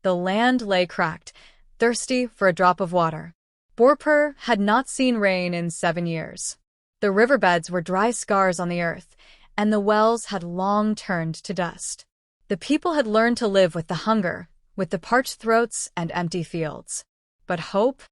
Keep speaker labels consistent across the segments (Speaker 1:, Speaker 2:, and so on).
Speaker 1: The land lay cracked, thirsty for a drop of water. Bhoorpur had not seen rain in 7 years. The riverbeds were dry scars on the earth, and the wells had long turned to dust. The people had learned to live with the hunger, with the parched throats and empty fields. But hope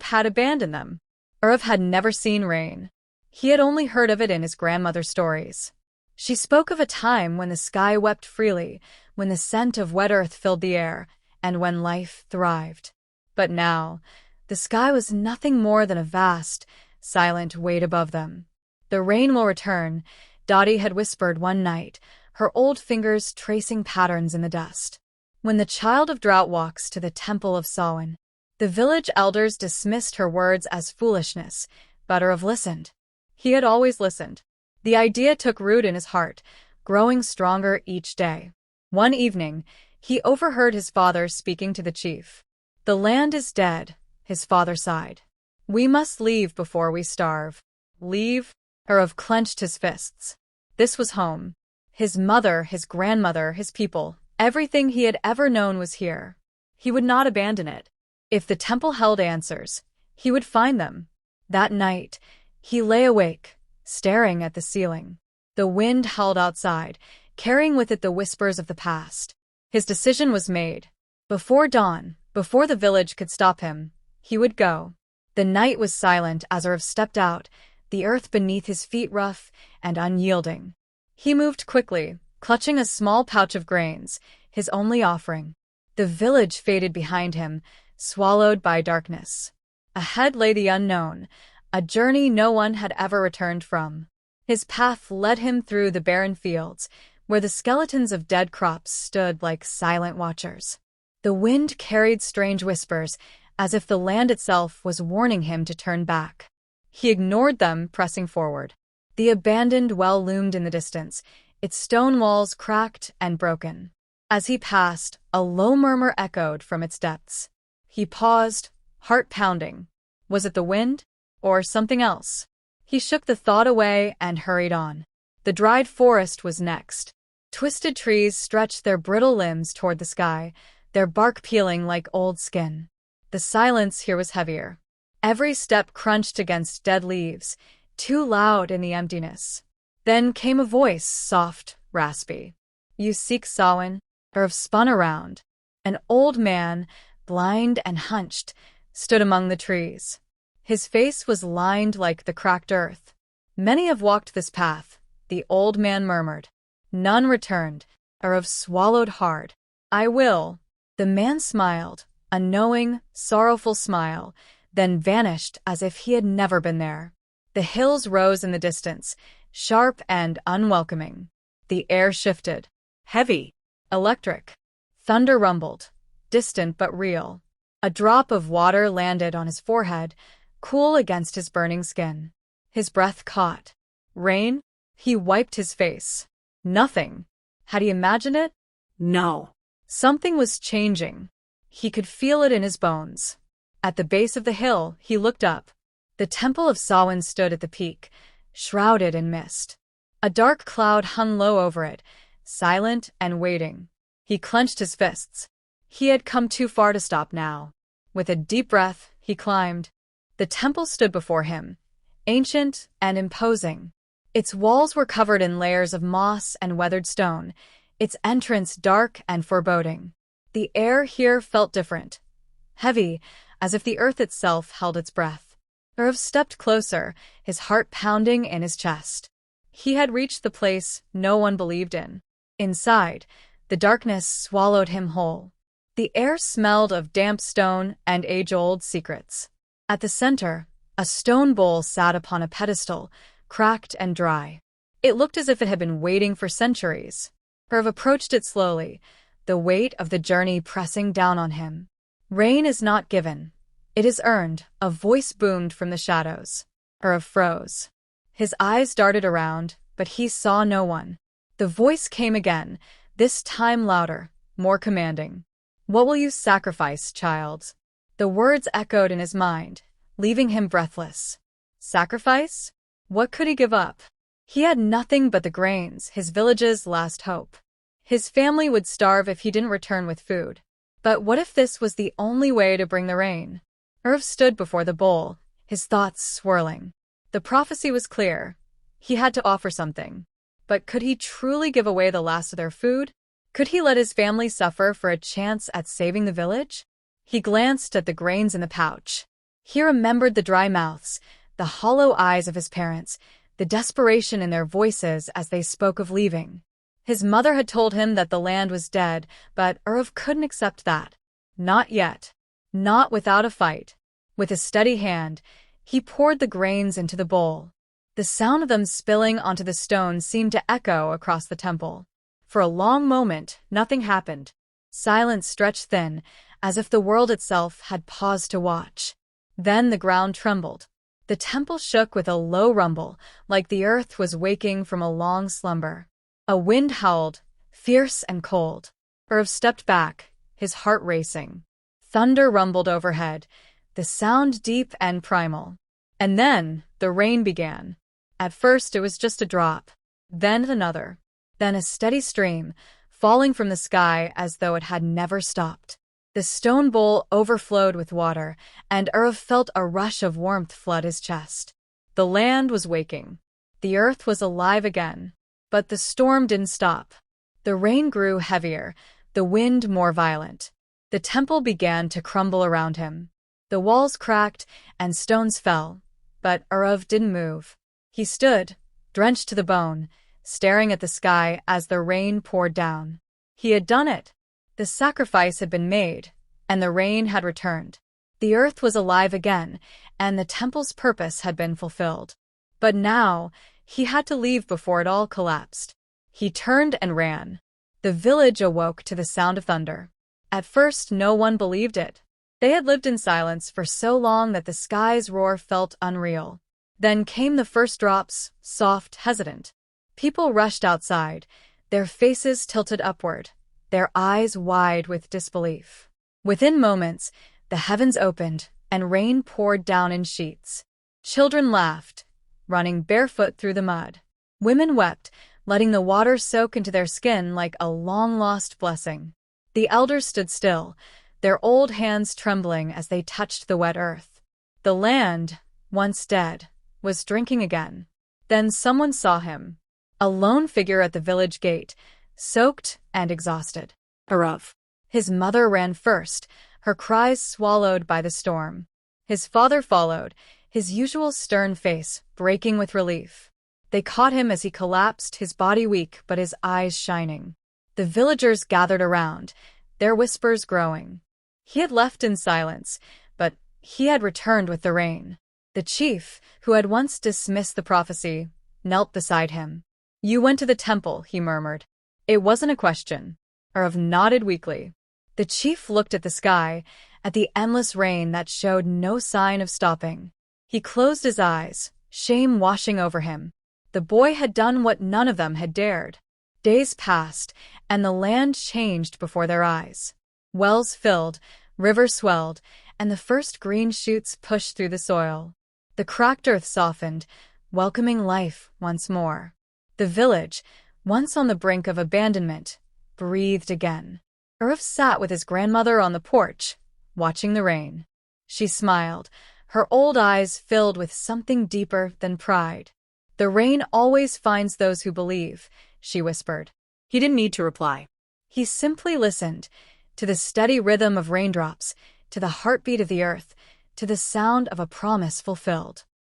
Speaker 1: had abandoned them. Arav had never seen rain. He had only heard of it in his grandmother's stories. She spoke of a time when the sky wept freely, when the scent of wet earth filled the air, and when life thrived. But now, the sky was nothing more than a vast, silent weight above them. "The rain will return," Dottie had whispered one night, her old fingers tracing patterns in the dust. When the Child of Drought walks to the Temple of Saawan, the village elders dismissed her words as foolishness, but Arav listened. He had always listened. The idea took root in his heart, growing stronger each day. One evening, he overheard his father speaking to the chief. "The land is dead," his father sighed. "We must leave before we starve." Leave? Arav clenched his fists. This was home. His mother, his grandmother, his people, everything he had ever known was here. He would not abandon it. If the temple held answers, he would find them. That night, he lay awake, staring at the ceiling. The wind howled outside, carrying with it the whispers of the past. His decision was made. Before dawn, before the village could stop him, he would go. The night was silent as Arav stepped out, the earth beneath his feet rough and unyielding. He moved quickly, clutching a small pouch of grains, his only offering. The village faded behind him, swallowed by darkness. Ahead lay the unknown, a journey no one had ever returned from. His path led him through the barren fields, where the skeletons of dead crops stood like silent watchers. The wind carried strange whispers, as if the land itself was warning him to turn back. He ignored them, pressing forward. The abandoned well loomed in the distance, its stone walls cracked and broken. As he passed, a low murmur echoed from its depths. He paused, heart pounding. Was it the wind? Or something else? He shook the thought away and hurried on. The dried forest was next. Twisted trees stretched their brittle limbs toward the sky, their bark peeling like old skin. The silence here was heavier. Every step crunched against dead leaves, too loud in the emptiness. Then came a voice, soft, raspy. "You seek Saawan?" Arav spun around. An old man, blind and hunched, stood among the trees. His face was lined like the cracked earth. "Many have walked this path," the old man murmured. "None returned." Arav swallowed hard. "I will." The man smiled, a knowing, sorrowful smile, then vanished as if he had never been there. The hills rose in the distance, sharp and unwelcoming. The air shifted. Heavy. Electric. Thunder rumbled. Distant but real. A drop of water landed on his forehead, cool against his burning skin. His breath caught. Rain? He wiped his face. Nothing. Had he imagined it? No. Something was changing. He could feel it in his bones. At the base of the hill, he looked up. The Temple of Saawan stood at the peak, shrouded in mist. A dark cloud hung low over it, silent and waiting. He clenched his fists. He had come too far to stop now. With a deep breath, he climbed. The temple stood before him, ancient and imposing. Its walls were covered in layers of moss and weathered stone, its entrance dark and foreboding. The air here felt different, heavy, as if the earth itself held its breath. Arav stepped closer, his heart pounding in his chest. He had reached the place no one believed in. Inside, the darkness swallowed him whole. The air smelled of damp stone and age-old secrets. At the center, a stone bowl sat upon a pedestal, cracked and dry. It looked as if it had been waiting for centuries. Arav approached it slowly, the weight of the journey pressing down on him. "Rain is not given. It is earned," a voice boomed from the shadows. Arav froze. His eyes darted around, but he saw no one. The voice came again, this time louder, more commanding. "What will you sacrifice, child?" The words echoed in his mind, leaving him breathless. Sacrifice? What could he give up? He had nothing but the grains, his village's last hope. His family would starve if he didn't return with food. But what if this was the only way to bring the rain? Arav stood before the bowl, his thoughts swirling. The prophecy was clear. He had to offer something. But could he truly give away the last of their food? Could he let his family suffer for a chance at saving the village? He glanced at the grains in the pouch. He remembered the dry mouths, the hollow eyes of his parents, the desperation in their voices as they spoke of leaving. His mother had told him that the land was dead, but Arav couldn't accept that. Not yet. Not without a fight. With a steady hand, he poured the grains into the bowl. The sound of them spilling onto the stone seemed to echo across the temple. For a long moment, nothing happened. Silence stretched thin, as if the world itself had paused to watch. Then the ground trembled. The temple shook with a low rumble, like the earth was waking from a long slumber. A wind howled, fierce and cold. Arav stepped back, his heart racing. Thunder rumbled overhead, the sound deep and primal. And then the rain began. At first it was just a drop, then another, then a steady stream, falling from the sky as though it had never stopped. The stone bowl overflowed with water, and Arav felt a rush of warmth flood his chest. The land was waking. The earth was alive again. But the storm didn't stop. The rain grew heavier, the wind more violent. The temple began to crumble around him. The walls cracked and stones fell, but Arav didn't move. He stood, drenched to the bone, staring at the sky as the rain poured down. He had done it. The sacrifice had been made, and the rain had returned. The earth was alive again, and the temple's purpose had been fulfilled. But now, he had to leave before it all collapsed. He turned and ran. The village awoke to the sound of thunder. At first, no one believed it. They had lived in silence for so long that the sky's roar felt unreal. Then came the first drops, soft, hesitant. People rushed outside, their faces tilted upward, their eyes wide with disbelief. Within moments, the heavens opened, and rain poured down in sheets. Children laughed, running barefoot through the mud. Women wept, letting the water soak into their skin like a long-lost blessing. The elders stood still, their old hands trembling as they touched the wet earth. The land, once dead, was drinking again. Then someone saw him. A lone figure at the village gate, soaked and exhausted. Arav. His mother ran first, her cries swallowed by the storm. His father followed, his usual stern face breaking with relief. They caught him as he collapsed, his body weak but his eyes shining. The villagers gathered around, their whispers growing. He had left in silence, but he had returned with the rain. The chief, who had once dismissed the prophecy, knelt beside him. "You went to the temple," he murmured. "It wasn't a question." Arav nodded weakly. The chief looked at the sky, at the endless rain that showed no sign of stopping. He closed his eyes, shame washing over him. The boy had done what none of them had dared. Days passed, and the land changed before their eyes. Wells filled, rivers swelled, and the first green shoots pushed through the soil. The cracked earth softened, welcoming life once more. The village, once on the brink of abandonment, breathed again. Arav sat with his grandmother on the porch, watching the rain. She smiled, her old eyes filled with something deeper than pride. "The rain always finds those who believe," she whispered. He didn't need to reply. He simply listened, to the steady rhythm of raindrops, to the heartbeat of the earth, to the sound of a promise fulfilled.